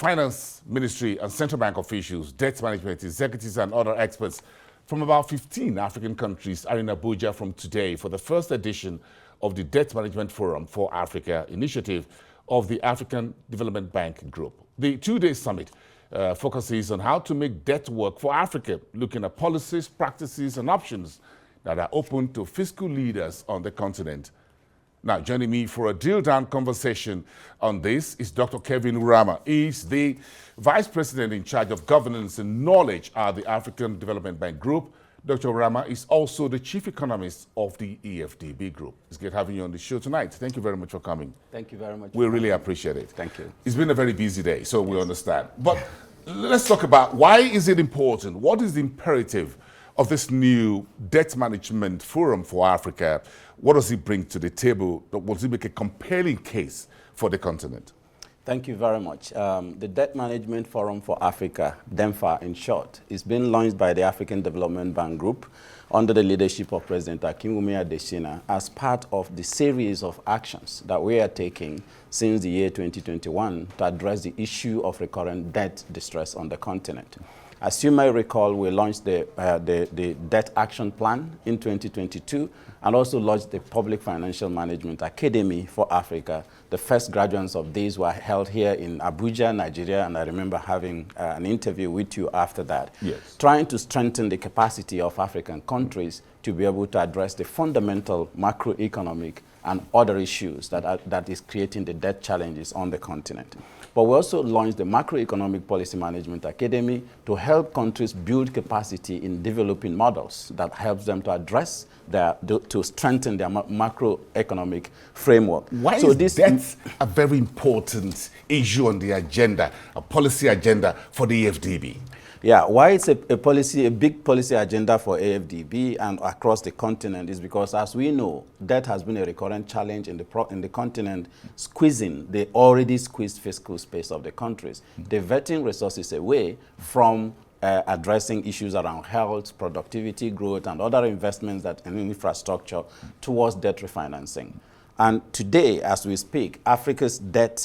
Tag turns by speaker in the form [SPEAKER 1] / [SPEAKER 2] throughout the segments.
[SPEAKER 1] finance ministry and central bank officials, debt management executives, and other experts from about 15 African countries are in Abuja from today for the first edition of the Debt Management Forum for Africa initiative of the African Development Bank Group. The two-day summit focuses on how to make debt work for Africa, looking at policies, practices, and options that are open to fiscal leaders on the continent. Now, joining me for a drill-down conversation on this is Dr. Kevin Urama. He's the Vice President in charge of governance and knowledge at the African Development Bank Group. Dr. Urama is also the Chief Economist of the AfDB Group. It's great having you on the show tonight. Thank you very much for coming.
[SPEAKER 2] Thank you very much.
[SPEAKER 1] We really appreciate it.
[SPEAKER 2] Thank you.
[SPEAKER 1] It's been a very busy day, so we understand. But let's talk about why is it important? What is the imperative of this new debt management forum for Africa? What does it bring to the table? Does it make a compelling case for the continent?
[SPEAKER 2] Thank you very much. The Debt Management Forum for Africa, DEMFA in short, is being launched by the African Development Bank Group under the leadership of President Akinwumi Adesina as part of the series of actions that we are taking since the year 2021 to address the issue of recurrent debt distress on the continent. As you may recall, we launched the Debt Action Plan in 2022 and also launched the Public Financial Management Academy for Africa. The first graduates of these were held here in Abuja, Nigeria, and I remember having an interview with you after that,
[SPEAKER 1] yes,
[SPEAKER 2] trying to strengthen the capacity of African countries to be able to address the fundamental macroeconomic and other issues that is creating the debt challenges on the continent. But we also launched the Macroeconomic Policy Management Academy to help countries build capacity in developing models that helps them to address to strengthen their macroeconomic framework.
[SPEAKER 1] Why is debt a very important issue on the agenda, a policy agenda for the AfDB?
[SPEAKER 2] Yeah, why it's a big policy agenda for AfDB and across the continent is because, as we know, debt has been a recurrent challenge in the continent, squeezing the already squeezed fiscal space of the countries, diverting resources away from addressing issues around health, productivity, growth, and other investments in infrastructure towards debt refinancing. And today, as we speak, Africa's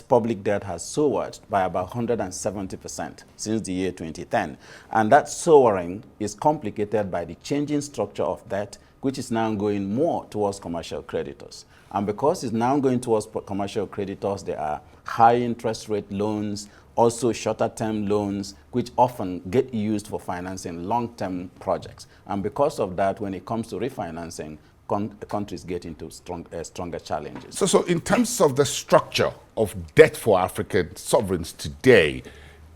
[SPEAKER 2] public debt has soared by about 170% since the year 2010. And that soaring is complicated by the changing structure of debt, which is now going more towards commercial creditors. And because it's now going towards commercial creditors, there are high interest rate loans, also shorter term loans, which often get used for financing long-term projects. And because of that, when it comes to refinancing, countries get into stronger challenges.
[SPEAKER 1] So in terms of the structure of debt for African sovereigns today,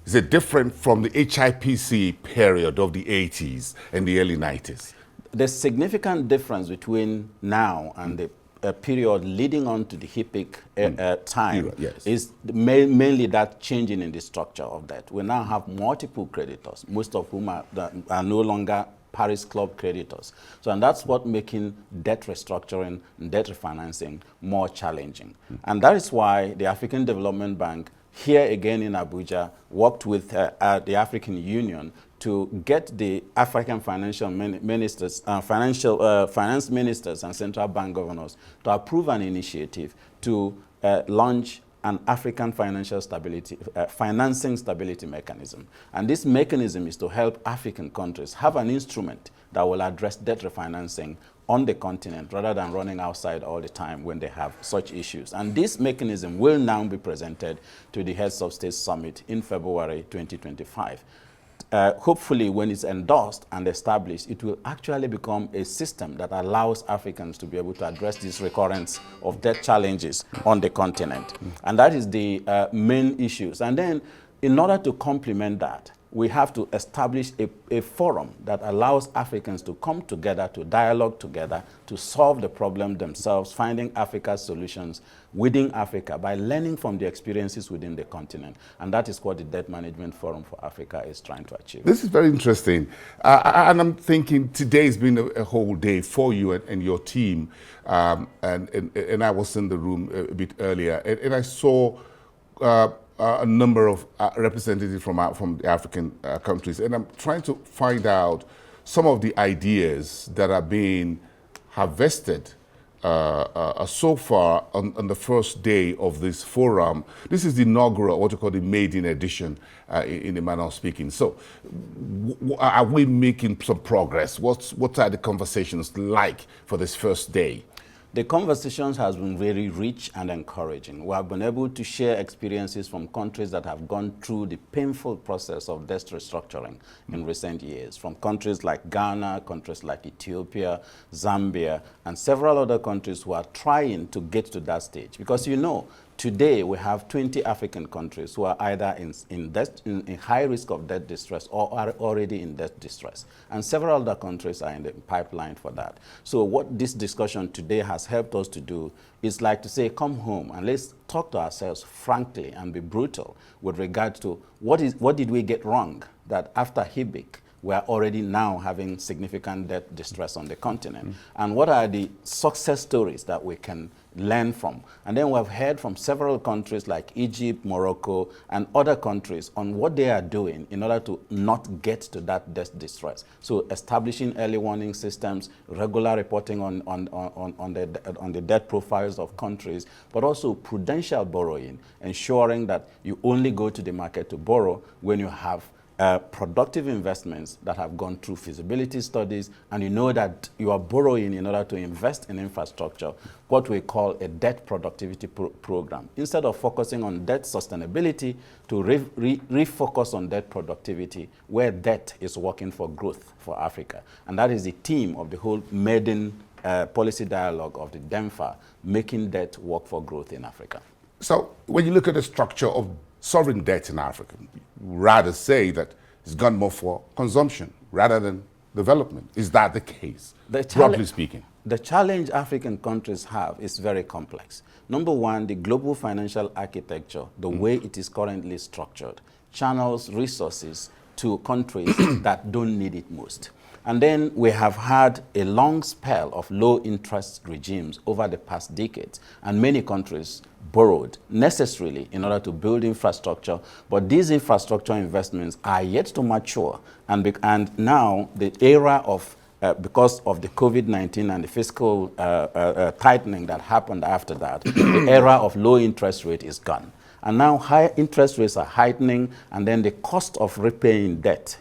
[SPEAKER 1] is it different from the HIPC period of the 80s and the early 90s?
[SPEAKER 2] The significant difference between now and the period leading on to the HIPC time
[SPEAKER 1] yes,
[SPEAKER 2] is mainly that changing in the structure of debt. We now have multiple creditors, most of whom are no longer Paris Club creditors. So, and that's what making debt restructuring and debt refinancing more challenging. And that is why the African Development Bank, here again in Abuja, worked with the African Union to get the African financial ministers, finance ministers and central bank governors to approve an initiative to launch an African financing stability mechanism. And this mechanism is to help African countries have an instrument that will address debt refinancing on the continent rather than running outside all the time when they have such issues. And this mechanism will now be presented to the Heads of State Summit in February 2025. Hopefully, when it's endorsed and established, it will actually become a system that allows Africans to be able to address this recurrence of debt challenges on the continent. And that is the main issues. And then, in order to complement that, we have to establish a forum that allows Africans to come together, to dialogue together, to solve the problem themselves, finding Africa's solutions within Africa by learning from the experiences within the continent. And that is what the Debt Management Forum for Africa is trying to achieve.
[SPEAKER 1] This is very interesting. And I'm thinking today has been a whole day for you and your team. And I was in the room a bit earlier, and I saw a number of representatives from the African countries, and I'm trying to find out some of the ideas that are being harvested so far on the first day of this forum. This is the inaugural, what you call the maiden edition, in a manner of speaking. So, are we making some progress? What are the conversations like for this first day?
[SPEAKER 2] The conversations has been very rich and encouraging. We have been able to share experiences from countries that have gone through the painful process of debt restructuring in recent years, from countries like Ghana, countries like Ethiopia, Zambia, and several other countries who are trying to get to that stage. Because you know, today we have 20 African countries who are either in high risk of debt distress or are already in debt distress. And several other countries are in the pipeline for that. So what this discussion today has helped us to do is like to say, come home and let's talk to ourselves frankly and be brutal with regard to what did we get wrong that after HIBIC, we are already now having significant debt distress on the continent. And what are the success stories that we can learn from? And then we have heard from several countries like Egypt, Morocco, and other countries on what they are doing in order to not get to that debt distress. So establishing early warning systems, regular reporting on the debt profiles of countries, but also prudential borrowing, ensuring that you only go to the market to borrow when you have productive investments that have gone through feasibility studies, and you know that you are borrowing in order to invest in infrastructure, what we call a debt productivity program. Instead of focusing on debt sustainability, to refocus on debt productivity, where debt is working for growth for Africa. And that is the theme of the whole maiden policy dialogue of the DEMFA, making debt work for growth in Africa.
[SPEAKER 1] So when you look at the structure of sovereign debt in Africa, rather say that it's gone more for consumption rather than development. Is that the case, broadly speaking?
[SPEAKER 2] The challenge African countries have is very complex. Number one, the global financial architecture, the way it is currently structured, channels resources to countries that don't need it most. And then we have had a long spell of low interest regimes over the past decades, and many countries borrowed necessarily in order to build infrastructure, but these infrastructure investments are yet to mature, and now the era of because of the COVID-19 and the fiscal tightening that happened after that, the era of low interest rate is gone. And now high interest rates are heightening, and then the cost of repaying debt,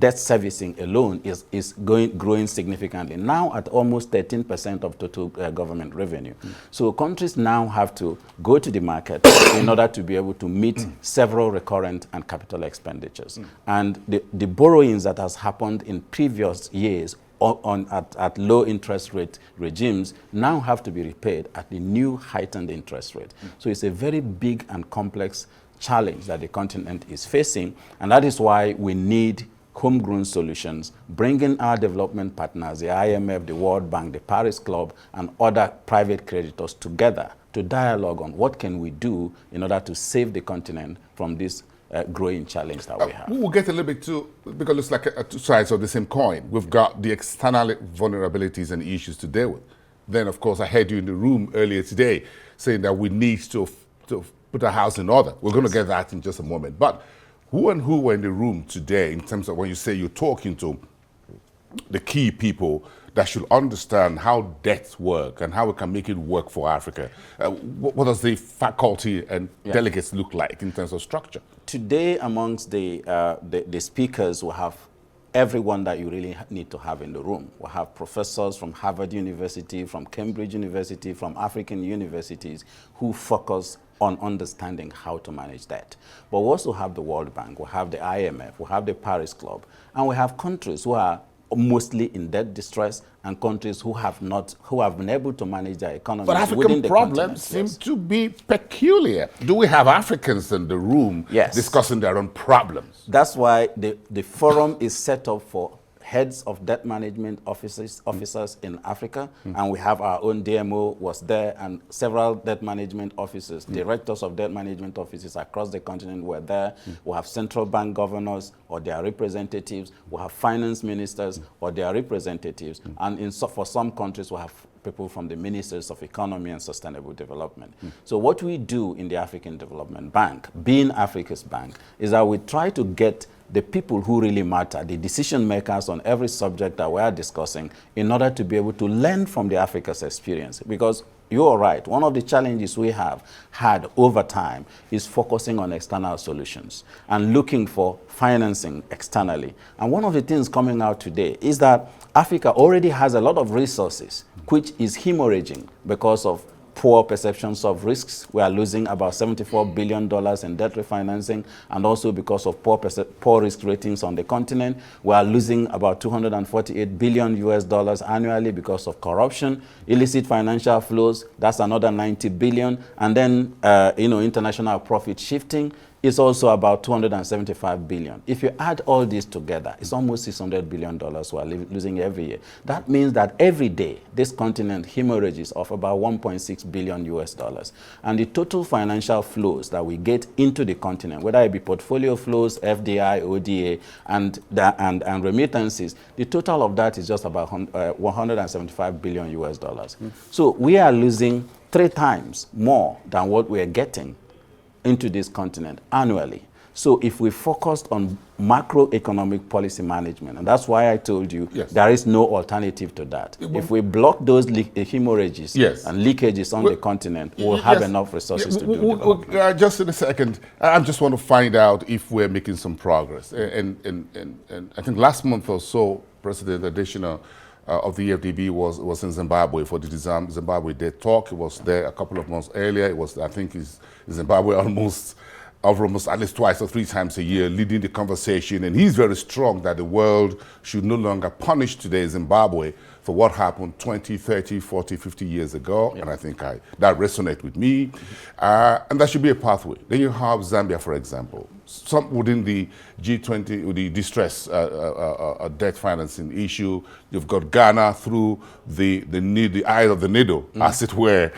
[SPEAKER 2] debt servicing alone is growing significantly, now at almost 13% of total government revenue. So countries now have to go to the market in order to be able to meet several recurrent and capital expenditures. And the borrowings that has happened in previous years at low interest rate regimes now have to be repaid at the new heightened interest rate. So it's a very big and complex challenge that the continent is facing, and that is why we need homegrown solutions, bringing our development partners, the IMF, the World Bank, the Paris Club, and other private creditors together to dialogue on what can we do in order to save the continent from this growing challenge that we have.
[SPEAKER 1] We'll get a little bit to, because it's like two sides of the same coin. We've got the external vulnerabilities and issues to deal with. Then, of course, I heard you in the room earlier today saying that we need to put our house in order. We're going to get that in just a moment. But who and who were in the room today in terms of when you say you're talking to the key people that should understand how debts work and how we can make it work for Africa? What does the faculty and delegates look like in terms of structure?
[SPEAKER 2] Today, amongst the speakers, we have everyone that you really need to have in the room. We have professors from Harvard University, from Cambridge University, from African universities who focus on understanding how to manage that. But we also have the World Bank, we have the IMF, we have the Paris Club, and we have countries who are mostly in debt distress, and countries who have been able to manage their economy.
[SPEAKER 1] But African problems seem to be peculiar. Do we have Africans in the room discussing their own problems?
[SPEAKER 2] That's why the forum is set up for heads of debt management officers in Africa, and we have our own DMO was there, and several debt management officers, directors of debt management offices across the continent were there. We have central bank governors or their representatives. We have finance ministers or their representatives, and for some countries we have people from the Ministries of Economy and Sustainable Development. So what we do in the African Development Bank, being Africa's bank, is that we try to get the people who really matter, the decision makers on every subject that we are discussing, in order to be able to learn from the Africa's experience. Because you're right, one of the challenges we have had over time is focusing on external solutions and looking for financing externally. And one of the things coming out today is that Africa already has a lot of resources, which is hemorrhaging because of poor perceptions of risks. We are losing about $74 billion in debt refinancing, and also because of poor risk ratings on the continent. We are losing about $248 billion US annually because of corruption, illicit financial flows. That's another $90 billion. And then, international profit shifting is also about $275 billion. If you add all this together, it's almost $600 billion we're losing every year. That means that every day, this continent hemorrhages of about $1.6 billion US. And the total financial flows that we get into the continent, whether it be portfolio flows, FDI, ODA, and remittances, the total of that is just about $175 billion US. So we are losing 3 times more than what we're getting into this continent annually. So if we focused on macroeconomic policy management, and that's why I told you there is no alternative to that. If we block those hemorrhages and leakages on the continent, we'll have enough resources to do development.
[SPEAKER 1] Just in a second, I just want to find out if we're making some progress. And I think last month or so, President Additional of the AfDB was in Zimbabwe for the Zimbabwe Debt Talk. He was there a couple of months earlier. It was, I think, he's in Zimbabwe almost at least 2 or 3 times a year, leading the conversation. And he's very strong that the world should no longer punish today Zimbabwe for what happened 20, 30, 40, 50 years ago. And I think that resonates with me. And that should be a pathway. Then you have Zambia, for example. Some within the G20, the distress debt financing issue. You've got Ghana through the eye of the needle, as it were,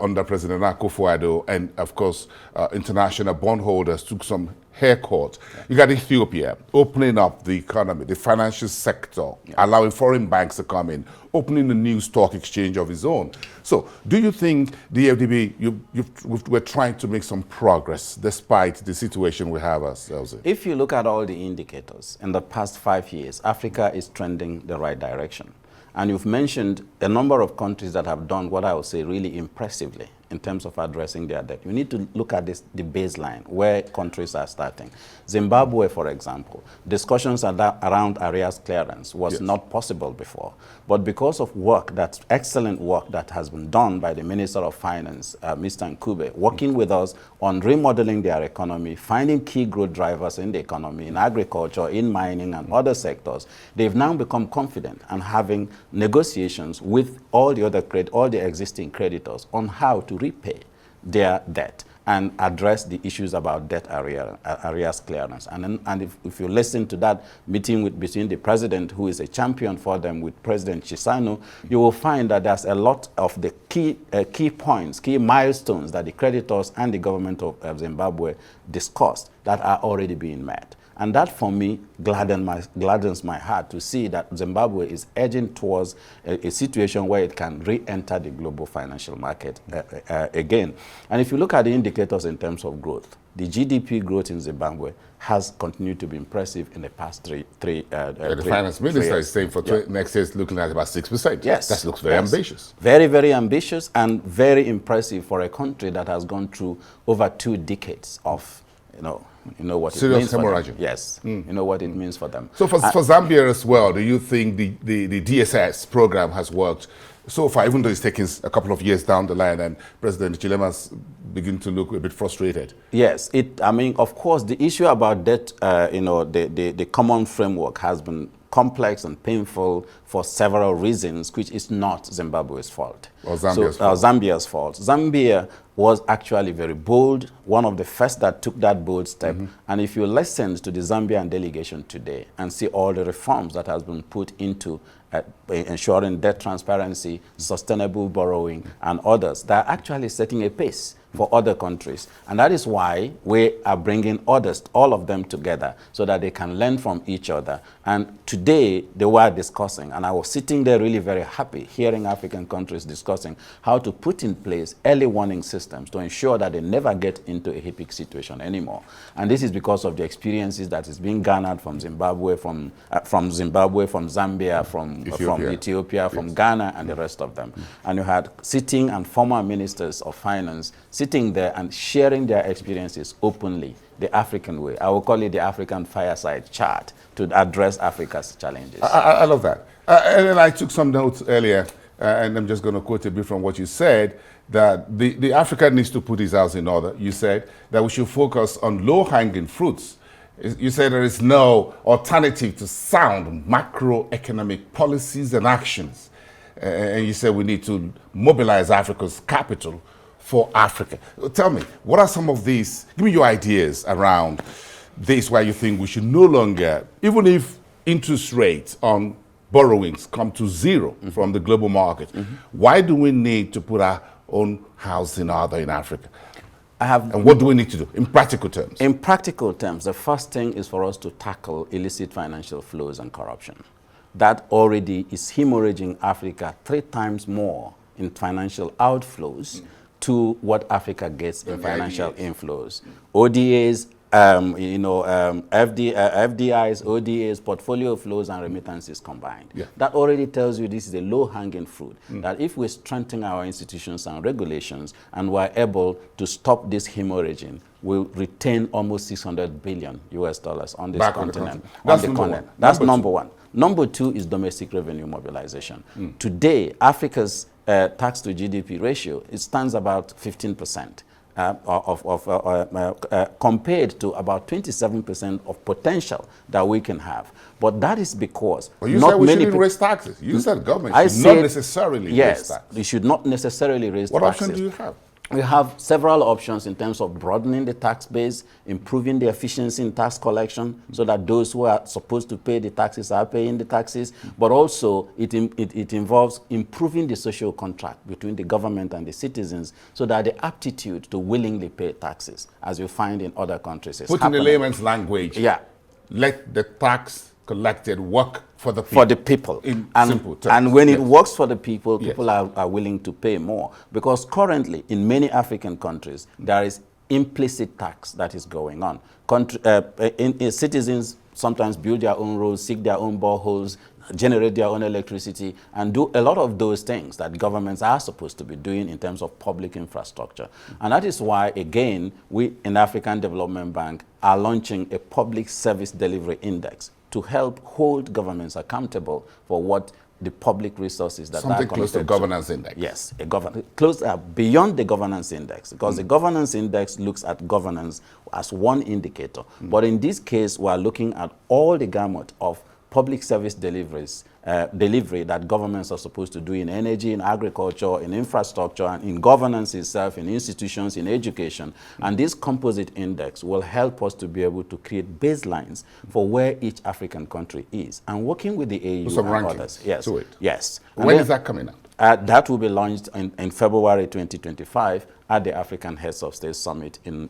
[SPEAKER 1] under President Akufo-Addo. And of course, international bondholders took some haircut. You got Ethiopia opening up the economy, the financial sector, allowing foreign banks to come in, opening a new stock exchange of its own. So do you think the AfDB, we're trying to make some progress despite the situation we have ourselves in?
[SPEAKER 2] If you look at all the indicators in the past 5 years, Africa is trending the right direction. And you've mentioned a number of countries that have done what I would say really impressively in terms of addressing their debt. You need to look at the baseline, where countries are starting. Zimbabwe, for example, discussions around arrears clearance was not possible before. But because of excellent work that has been done by the Minister of Finance, Mr. Nkube, working with us on remodeling their economy, finding key growth drivers in the economy, in agriculture, in mining, and other sectors, they've now become confident and having negotiations with all the existing creditors on how to repay their debt and address the issues about debt arrears clearance. And if you listen to that meeting between the president, who is a champion for them, with President Chisano, you will find that there's a lot of the key points, key milestones that the creditors and the government of Zimbabwe discussed that are already being met. And that, for me, gladdens my heart to see that Zimbabwe is edging towards a situation where it can re-enter the global financial market again. And if you look at the indicators in terms of growth, the GDP growth in Zimbabwe has continued to be impressive in the past the
[SPEAKER 1] finance minister is saying for next year it's looking at about 6%.
[SPEAKER 2] Yes.
[SPEAKER 1] That looks very ambitious.
[SPEAKER 2] Very, very ambitious and very impressive for a country that has gone through over 2 decades of, you know what
[SPEAKER 1] serious
[SPEAKER 2] it means
[SPEAKER 1] hemorrhaging.
[SPEAKER 2] For them. Yes, you know what it means for them.
[SPEAKER 1] So for Zambia as well, do you think the DSS program has worked so far, even though it's taking a couple of years down the line and President Chilema's begin to look a bit frustrated?
[SPEAKER 2] Yes, of course, the issue about debt, the common framework has been complex and painful for several reasons, which is not Zimbabwe's fault.
[SPEAKER 1] Or Zambia's fault.
[SPEAKER 2] Zambia's fault. Zambia was actually very bold, one of the first that took that bold step. And if you listen to the Zambian delegation today and see all the reforms that has been put into ensuring debt transparency, sustainable borrowing, and others, they're actually setting a pace for other countries. And that is why we are bringing others, all of them together, so that they can learn from each other. And today they were discussing, and I was sitting there really very happy hearing African countries discussing how to put in place early warning systems to ensure that they never get into a HIPIC situation anymore. And this is because of the experiences that is being garnered from Zimbabwe, from Zambia, from Ethiopia, from Ghana, and the rest of them. And you had sitting and former ministers of finance sitting there and sharing their experiences openly, the African way. I will call it the African fireside chat to address Africa's challenges.
[SPEAKER 1] I love that. And then I took some notes earlier, and I'm just going to quote a bit from what you said, that the Africa needs to put his house in order. You said that we should focus on low-hanging fruits. You said there is no alternative to sound macroeconomic policies and actions. And you said we need to mobilize Africa's capital for Africa. Tell me, what are some of these, give me your ideas around this, where you think we should no longer, even if interest rates on borrowings come to zero from the global market, why do we need to put our own house in order in Africa? And what do we need to do in practical terms?
[SPEAKER 2] In practical terms, the first thing is for us to tackle illicit financial flows and corruption. That already is hemorrhaging Africa 3 times more in financial outflows to what Africa gets in financial inflows. ODAs, FDIs, ODAs, portfolio flows, and remittances combined. Yeah. That already tells you this is a low-hanging fruit, that if we strengthen our institutions and regulations and we're able to stop this hemorrhaging, we'll retain almost $600 billion US on this continent. That's number one. Number 2 is domestic revenue mobilization. Today, Africa's tax to GDP ratio, it stands about 15%. Compared to about 27% of potential that we can have. But that is because
[SPEAKER 1] you said we shouldn't raise taxes. You said government should not necessarily raise taxes.
[SPEAKER 2] We should not necessarily raise taxes.
[SPEAKER 1] What option do you have?
[SPEAKER 2] We have several options in terms of broadening the tax base, improving the efficiency in tax collection so that those who are supposed to pay the taxes are paying the taxes, but also it involves improving the social contract between the government and the citizens so that the aptitude to willingly pay taxes, as you find in other countries, is
[SPEAKER 1] Put in the layman's language, let the tax collected work for the people.
[SPEAKER 2] For the people.
[SPEAKER 1] In simple terms.
[SPEAKER 2] And when it works for the people, people are willing to pay more. Because currently, in many African countries, there is implicit tax that is going on. Citizens sometimes build their own roads, seek their own boreholes, generate their own electricity, and do a lot of those things that governments are supposed to be doing in terms of public infrastructure. And that is why, again, we in the African Development Bank are launching a public service delivery index to help hold governments accountable for what the public resources that
[SPEAKER 1] something close to governance index.
[SPEAKER 2] Yes, beyond the governance index, because the governance index looks at governance as one indicator. But in this case, we are looking at all the gamut of public service delivery that governments are supposed to do in energy, in agriculture, in infrastructure, and in governance itself, in institutions, in education. And this composite index will help us to be able to create baselines for where each African country is. And working with the AU and others. Yes. Yes.
[SPEAKER 1] When is that coming out?
[SPEAKER 2] That will be launched in February 2025 at the African Heads of State Summit in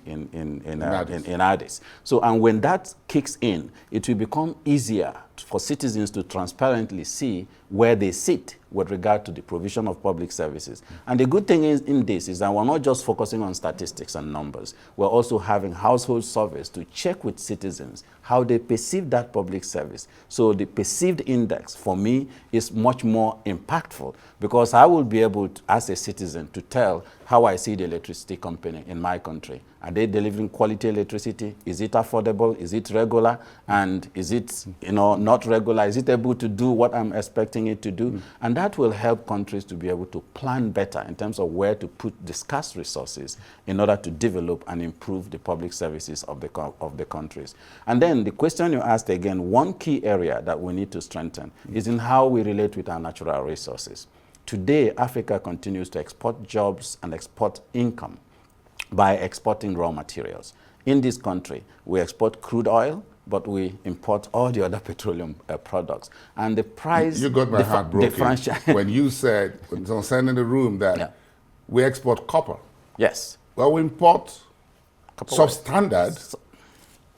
[SPEAKER 2] Addis. So, and when that kicks in, it will become easier for citizens to transparently see where they sit with regard to the provision of public services. And the good thing in this is that we're not just focusing on statistics and numbers. We're also having household surveys to check with citizens how they perceive that public service. So the perceived index, for me, is much more impactful because I will be able to, as a citizen, to tell how I see the electricity company in my country. Are they delivering quality electricity? Is it affordable? Is it regular? And is it, not regular? Is it able to do what I'm expecting it to do? And that will help countries to be able to plan better in terms of where to put the scarce resources in order to develop and improve the public services of the countries. And then the question you asked again, one key area that we need to strengthen is in how we relate with our natural resources. Today, Africa continues to export jobs and export income by exporting raw materials. In this country, we export crude oil, but we import all the other petroleum products. And the price...
[SPEAKER 1] You got my heart broken when you said, when someone said in the room that we export copper.
[SPEAKER 2] Yes.
[SPEAKER 1] Well, we import
[SPEAKER 2] Copper
[SPEAKER 1] substandard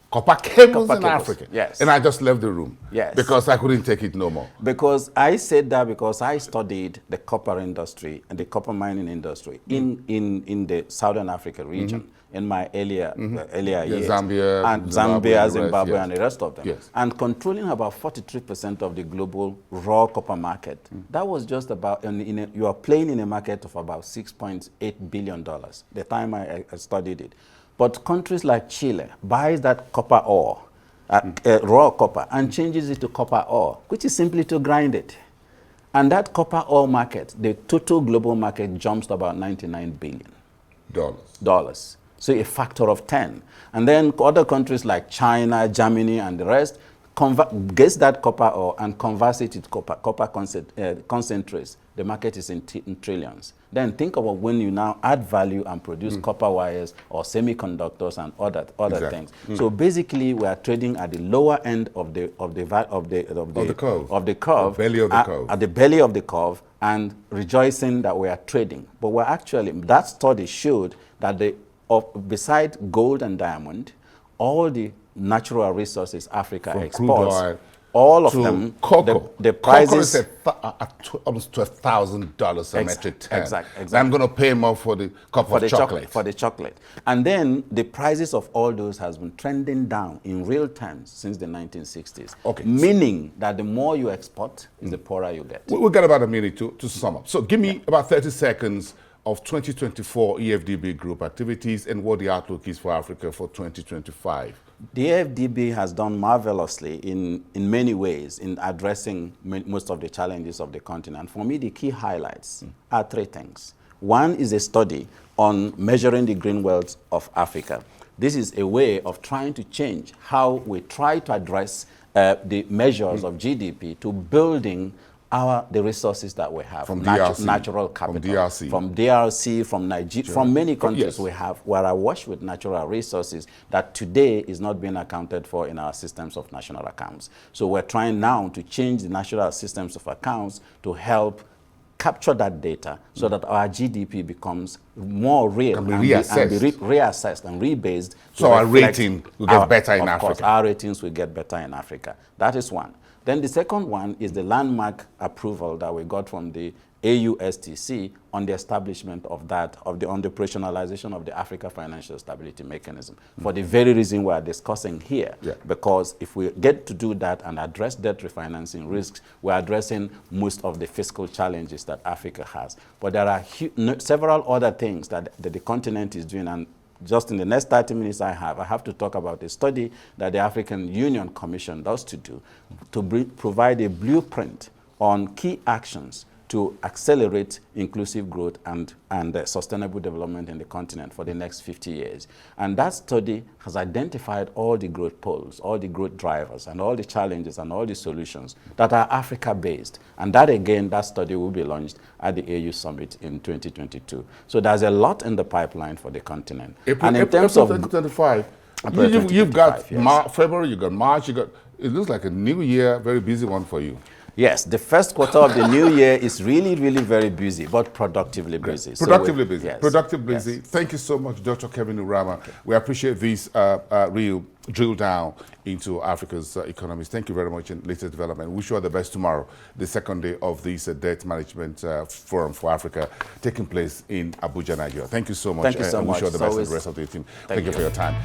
[SPEAKER 1] copper cables
[SPEAKER 2] Copper
[SPEAKER 1] in
[SPEAKER 2] cables,
[SPEAKER 1] Africa.
[SPEAKER 2] yes.
[SPEAKER 1] And I just left the room.
[SPEAKER 2] Yes.
[SPEAKER 1] Because I couldn't take it no more.
[SPEAKER 2] Because I said that because I studied the copper industry and the copper mining industry in the Southern Africa region in my earlier years.
[SPEAKER 1] Zambia,
[SPEAKER 2] and Zimbabwe, and the rest of them.
[SPEAKER 1] Yes.
[SPEAKER 2] And controlling about 43% of the global raw copper market. That was just about, you are playing in a market of about $6.8 billion, the time I studied it. But countries like Chile buys that copper ore, raw copper, and changes it to copper ore, which is simply to grind it. And that copper ore market, the total global market jumps to about $99 billion. Dollars. So a factor of 10. And then other countries like China, Germany, and the rest gets that copper ore and converts it to copper concentrates. The market is in trillions. Then think about when you now add value and produce copper wires or semiconductors and other things. So basically, we are trading at the lower end of the curve,
[SPEAKER 1] belly of the curve,
[SPEAKER 2] at the belly of the curve, and rejoicing that we are trading. But we're actually, that study showed that beside gold and diamond, all the natural resources Africa exports, all of them,
[SPEAKER 1] cocoa.
[SPEAKER 2] The prices
[SPEAKER 1] almost $12,000 a metric ton.
[SPEAKER 2] Exactly.
[SPEAKER 1] I'm going to pay more for the cup of chocolate.
[SPEAKER 2] For the chocolate. And then the prices of all those has been trending down in real terms since the 1960s.
[SPEAKER 1] Okay.
[SPEAKER 2] Meaning that the more you export, the poorer you get.
[SPEAKER 1] We've got about a minute to sum up. So give me about 30 seconds of 2024 AfDB group activities and what the outlook is for Africa for 2025.
[SPEAKER 2] The AfDB has done marvelously in many ways in addressing most of the challenges of the continent. For me, the key highlights are three things. One is a study on measuring the green wealth of Africa. This is a way of trying to change how we try to address the measures of GDP to building the resources that we have,
[SPEAKER 1] from DRC,
[SPEAKER 2] natural capital, from Nigeria, from many countries we are awash with natural resources that today is not being accounted for in our systems of national accounts. So we're trying now to change the national systems of accounts to help capture that data so that our GDP becomes more real and be reassessed and rebased.
[SPEAKER 1] So our rating will get better in Africa.
[SPEAKER 2] Of course, our ratings will get better in Africa. That is one. Then the second one is the landmark approval that we got from the AUSTC on the establishment of on the operationalization of the Africa Financial Stability Mechanism, for the very reason we are discussing here. Because if we get to do that and address debt refinancing risks, we're addressing most of the fiscal challenges that Africa has. But there are several other things that the continent is doing, and just in the next 30 minutes I have to talk about a study that the African Union Commission does to provide a blueprint on key actions to accelerate inclusive growth and sustainable development in the continent for the next 50 years. And that study has identified all the growth poles, all the growth drivers, and all the challenges and all the solutions that are Africa-based. And that, again, that study will be launched at the AU Summit in 2022. So there's a lot in the pipeline for the continent.
[SPEAKER 1] And in terms of 2025, you've got February, you've got March, it looks like a new year, very busy one for you.
[SPEAKER 2] Yes, the first quarter of the new year is really, really very busy, but productively busy.
[SPEAKER 1] Productively busy. Yes. Thank you so much, Dr. Kevin Urama. Okay. We appreciate this real drill down into Africa's economies. Thank you very much in latest development. Wish you all the best tomorrow, the second day of this debt management forum for Africa taking place in Abuja, Nigeria. Thank you so much.
[SPEAKER 2] Thank you so much.
[SPEAKER 1] Wish you all the best and the rest of the team. Thank you for your time.